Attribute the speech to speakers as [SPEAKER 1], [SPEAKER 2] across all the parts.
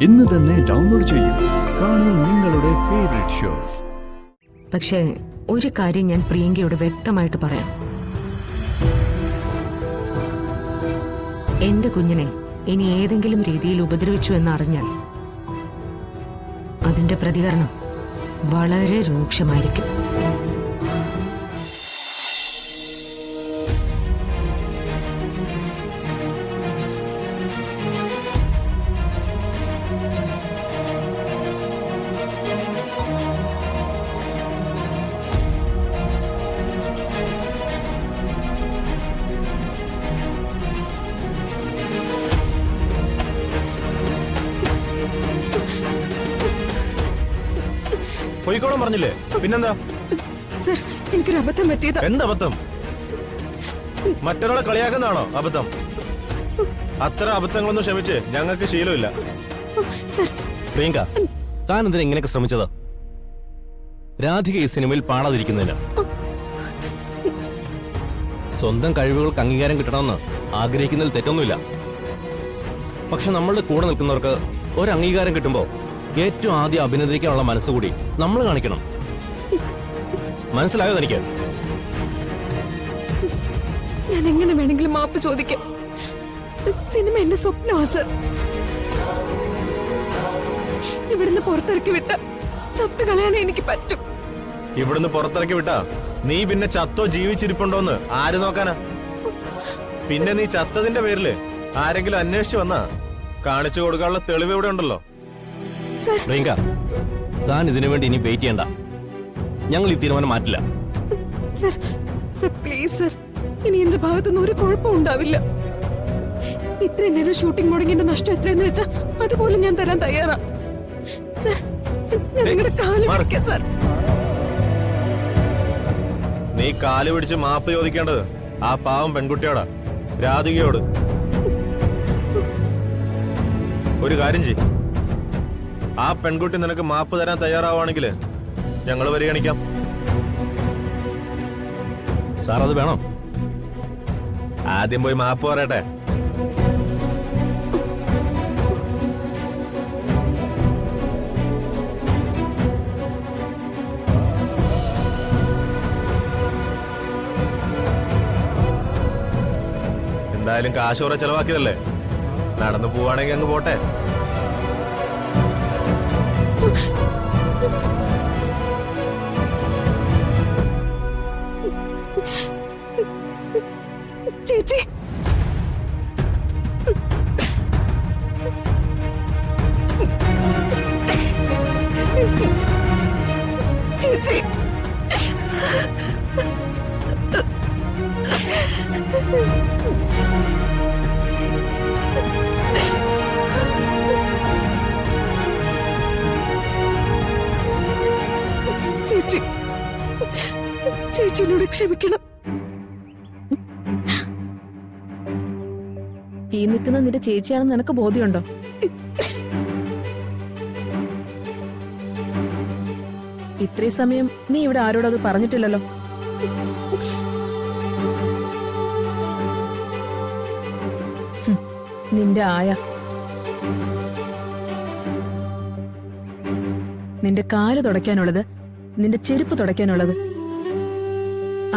[SPEAKER 1] ഇന്ന് തന്നെ ഡൗൺലോഡ് ചെയ്യൂ. കാണൂ നിങ്ങളുടെ ഫേവറേറ്റ് ഷോസ്.
[SPEAKER 2] പക്ഷേ ഒരു കാര്യം ഞാൻ പ്രിയങ്കയോട് വ്യക്തമായിട്ട് പറയാം. എന്റെ കുഞ്ഞിനെ ഇനി ഏതെങ്കിലും രീതിയിൽ ഉപദ്രവിച്ചു എന്നറിഞ്ഞാൽ അതിന്റെ പ്രതികരണം വളരെ രൂക്ഷമായിരിക്കും.
[SPEAKER 3] പോയിക്കോളം പറഞ്ഞില്ലേ, പിന്നെന്താ?
[SPEAKER 4] സർ, എനിക്കൊരു അബദ്ധം പറ്റിയതാ.
[SPEAKER 3] എന്തബദ്ധം? മറ്റൊരാളെ കളിയാക്കുന്നതാണോ അബദ്ധം? അത്തരം അബദ്ധങ്ങളൊന്നും ക്ഷമിച്ച് ഞങ്ങൾക്ക് ശീലമില്ല.
[SPEAKER 5] പ്രിയങ്ക, താൻ എന്തിനാ ഇങ്ങനെയൊക്കെ ശ്രമിച്ചത്? രാധിക ഈ സിനിമയിൽ പാടാതിരിക്കുന്നതിന്. സ്വന്തം കഴിവുകൾക്ക് അംഗീകാരം കിട്ടണമെന്ന് ആഗ്രഹിക്കുന്നതിൽ തെറ്റൊന്നുമില്ല. പക്ഷെ നമ്മളുടെ കൂടെ നിൽക്കുന്നവർക്ക് ഒരു അംഗീകാരം കിട്ടുമ്പോ ഏറ്റവും ആദ്യം അഭിനന്ദിക്കാനുള്ള മനസ്സുകൂടി നമ്മൾ കാണിക്കണം. മനസ്സിലായോ തനിക്ക്?
[SPEAKER 4] ഞാൻ എങ്ങനെ വേണമെങ്കിലും മാപ്പ് ചോദിക്കാം. സിനിമ എന്റെ സ്വപ്നമാ സർ. ഇവിടുന്ന് പുറത്തിറക്കി വിട്ട ചത്ത് കളയാനേ എനിക്ക് പറ്റും.
[SPEAKER 3] ഇവിടുന്ന് പുറത്തിറക്കി വിട്ടാ നീ പിന്നെ ചത്തോ ജീവിച്ചിരിപ്പുണ്ടോന്ന് ആര് നോക്കാനാ? പിന്നെ നീ ചത്തതിന്റെ പേരില് ആരെങ്കിലും അന്വേഷിച്ചു വന്നാ കാണിച്ചു കൊടുക്കാനുള്ള തെളിവ് ഇവിടെ ഉണ്ടല്ലോ.
[SPEAKER 5] പ്രിയങ്ക, താൻ ഇതിനു വേണ്ടി ഇനി വെയിറ്റ് ചെയ്യണ്ട. ഞങ്ങൾ ഈ തീരുമാനം മാറ്റില്ല.
[SPEAKER 4] സർ, സർ പ്ലീസ് സർ, ഇനി എന്റെ ഭാഗത്തുനിന്ന് ഒരു കുഴപ്പം ഉണ്ടാവില്ല. ഇത്രയും നേരം ഷൂട്ടിംഗ് മുടങ്ങിന്റെ നഷ്ടം എത്രയെന്ന് വെച്ചാ അതുപോലെ ഞാൻ തരാൻ തയ്യാറാ. സർ, ഞാൻ നിങ്ങളുടെ കാല് പിടിക്കാം സർ.
[SPEAKER 3] നീ കാല് പിടിച്ച് മാപ്പ് ചോദിക്കേണ്ടത് ആ പാവം പെൺകുട്ടിയോടാ, രാധികയോട്. ഒരു കാര്യം ചെയ്, ആ പെൺകുട്ടി നിനക്ക് മാപ്പ് തരാൻ തയ്യാറാവുകയാണെങ്കിൽ ഞങ്ങൾ പരിഗണിക്കാം.
[SPEAKER 5] സാർ, അത് വേണം.
[SPEAKER 3] ആദ്യം പോയി മാപ്പ് പറയട്ടെ. എന്തായാലും കാശ് കുറെ ചെലവാക്കിയതല്ലേ, നടന്നു പോവാണെങ്കിൽ അങ്ങ് പോട്ടെ.
[SPEAKER 4] ചേച്ചി, ചേച്ചി, ചേച്ചി, ചേച്ചിനോട് ക്ഷമിക്കണം. ഈ നിൽക്കുന്ന നിന്റെ ചേച്ചിയാണെന്ന് നിനക്ക് ബോധ്യമുണ്ടോ? ഇത്രയും സമയം നീ ഇവിടെ ആരോടും അത് പറഞ്ഞിട്ടില്ലല്ലോ. നിന്റെ ആയ നിന്റെ കാല് തുടയ്ക്കാനുള്ളത്, നിന്റെ ചെരുപ്പ് തുടയ്ക്കാനുള്ളത്.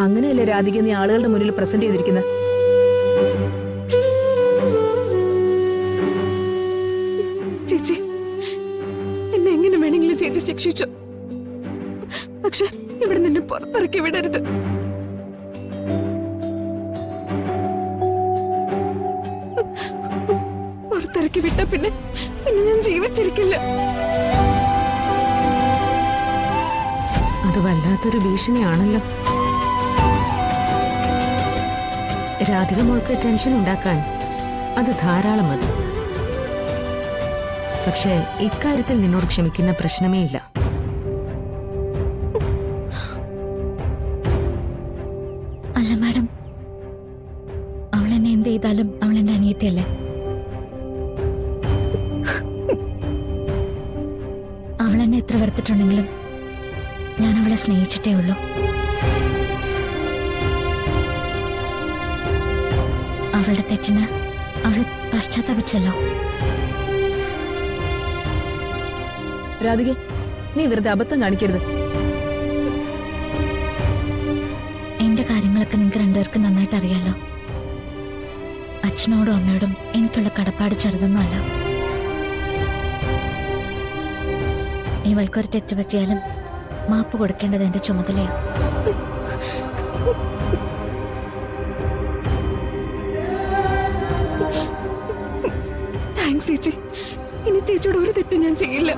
[SPEAKER 4] അങ്ങനെയല്ലേ രാധിക നീ ആളുകളുടെ മുന്നിൽ പ്രസന്റ് ചെയ്തിരിക്കുന്നത്? ചേച്ചി, എന്നെ എങ്ങനെ വേണമെങ്കിലും ചേച്ചി ശിക്ഷിച്ചു. പക്ഷെ ഇവിടെ നിന്നെ പുറത്തിറക്കി വിടരുത്. പുറത്തിറക്കി വിട്ട പിന്നെ ഞാൻ ജീവിച്ചിരിക്കില്ല.
[SPEAKER 2] അത് വല്ലാത്തൊരു ഭീഷണിയാണല്ലോ. രാധിക മോൾക്ക് ടെൻഷൻ ഉണ്ടാക്കാൻ അത് ധാരാളം മതി. പക്ഷേ ഇക്കാര്യത്തിൽ നിന്നോട് ക്ഷമിക്കുന്ന പ്രശ്നമേ ഇല്ല.
[SPEAKER 6] അല്ല മാഡം, അവൾ എന്നെ എന്ത് ചെയ്താലും അവൾ എന്റെ അനിയത്തിയല്ലേ. അവൾ എന്നെ എത്ര വെറുത്തിട്ടുണ്ടെങ്കിലും ഞാൻ അവളെ സ്നേഹിച്ചിട്ടേ ഉള്ളൂ. അവളുടെ തെറ്റിന് അവള് പശ്ചാത്തപിച്ചല്ലോ.
[SPEAKER 4] രാധികെ, നീ വെറുതെ അബദ്ധം കാണിക്കരുത്.
[SPEAKER 6] എന്റെ കാര്യങ്ങളൊക്കെ നിങ്ങൾക്ക് രണ്ടുപേർക്കും നന്നായിട്ട് അറിയാലോ. അച്ഛനോടും അമ്മയോടും എനിക്കുള്ള കടപ്പാട് ചെറുതൊന്നുമല്ല. ഇവൾക്കൊരു തെറ്റ് പറ്റിയാലും മാപ്പ് കൊടുക്കേണ്ടത് എന്റെ ചുമതലയാണ്.
[SPEAKER 4] താങ്ക്സ് ചേച്ചി. ഇനി ചേച്ചിയോട് ഒരു തെറ്റും ഞാൻ ചെയ്യില്ല.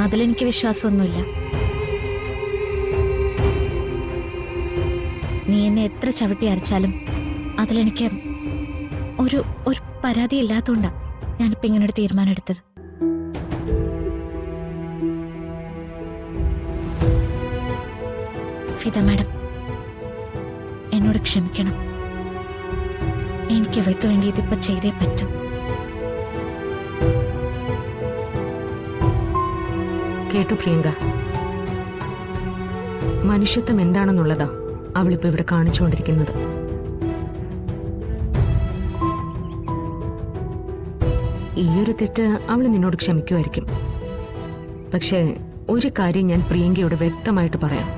[SPEAKER 6] അതിലെനിക്ക് വിശ്വാസമൊന്നുമില്ല. നീ എന്നെ എത്ര ചവിട്ടി അരച്ചാലും അതിലെനിക്ക് ഒരു ഒരു പരാതി ഇല്ലാത്തതുകൊണ്ടാ ഞാനിപ്പോ ഇങ്ങനൊരു തീരുമാനം എടുത്തത്. ഫിദ മാഡം, എന്നോട് ക്ഷമിക്കണം. എനിക്ക് ഇവൾക്ക് വേണ്ടി ഇതിപ്പോ ചെയ്തേ പറ്റൂ.
[SPEAKER 2] കേട്ടു പ്രിയങ്ക, മനുഷ്യത്വം എന്താണെന്നുള്ളതാ അവളിപ്പോ ഇവിടെ കാണിച്ചുകൊണ്ടിരിക്കുന്നത്. ഈയൊരു തെറ്റ് അവൾ നിന്നോട് ക്ഷമിക്കുമായിരിക്കും. പക്ഷേ ഒരു കാര്യം ഞാൻ പ്രിയങ്കയോട് വ്യക്തമായിട്ട് പറയാം.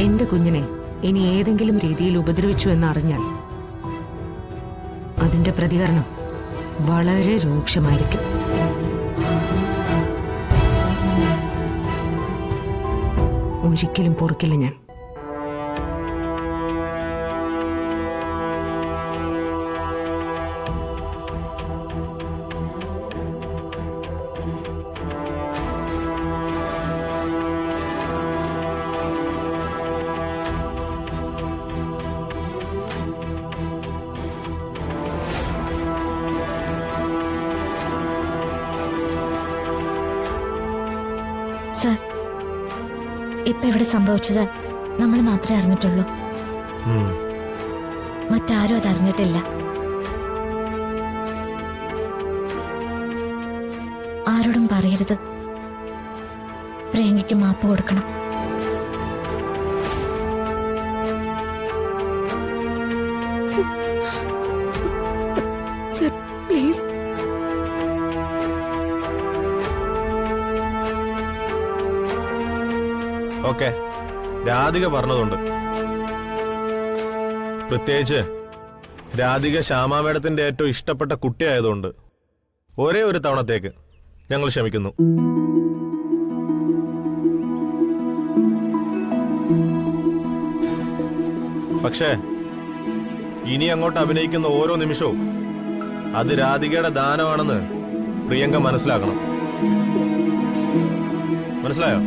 [SPEAKER 2] എന്റെ കുഞ്ഞിനെ ഇനി ഏതെങ്കിലും രീതിയിൽ ഉപദ്രവിച്ചു എന്നറിഞ്ഞാൽ അതിന്റെ പ്രതികരണം വളരെ രൂക്ഷമായിരിക്കും. ഒരിക്കലും പൊറുക്കില്ല ഞാൻ.
[SPEAKER 6] സർ, ഇപ്പൊ ഇവിടെ സംഭവിച്ചത് നമ്മൾ മാത്രമേ അറിഞ്ഞിട്ടുള്ളൂ. മറ്റാരും അത് അറിഞ്ഞിട്ടില്ല. ആരോടും പറയരുത്. പ്രിയങ്കയ്ക്ക് മാപ്പ് കൊടുക്കണം.
[SPEAKER 4] Sir please.
[SPEAKER 3] ഓക്കെ, രാധിക പറഞ്ഞതുണ്ട്. പ്രത്യേകിച്ച് രാധിക ശ്യാമ മേഡത്തിന്റെ ഏറ്റവും ഇഷ്ടപ്പെട്ട കുട്ടിയായതുകൊണ്ട് ഒരേ ഒരു തവണത്തേക്ക് ഞങ്ങൾ ക്ഷമിക്കുന്നു. പക്ഷേ ഇനി അങ്ങോട്ട് അഭിനയിക്കുന്ന ഓരോ നിമിഷവും അത് രാധികയുടെ ദാനമാണെന്ന് പ്രിയങ്ക മനസ്സിലാക്കണം. മനസ്സിലായോ?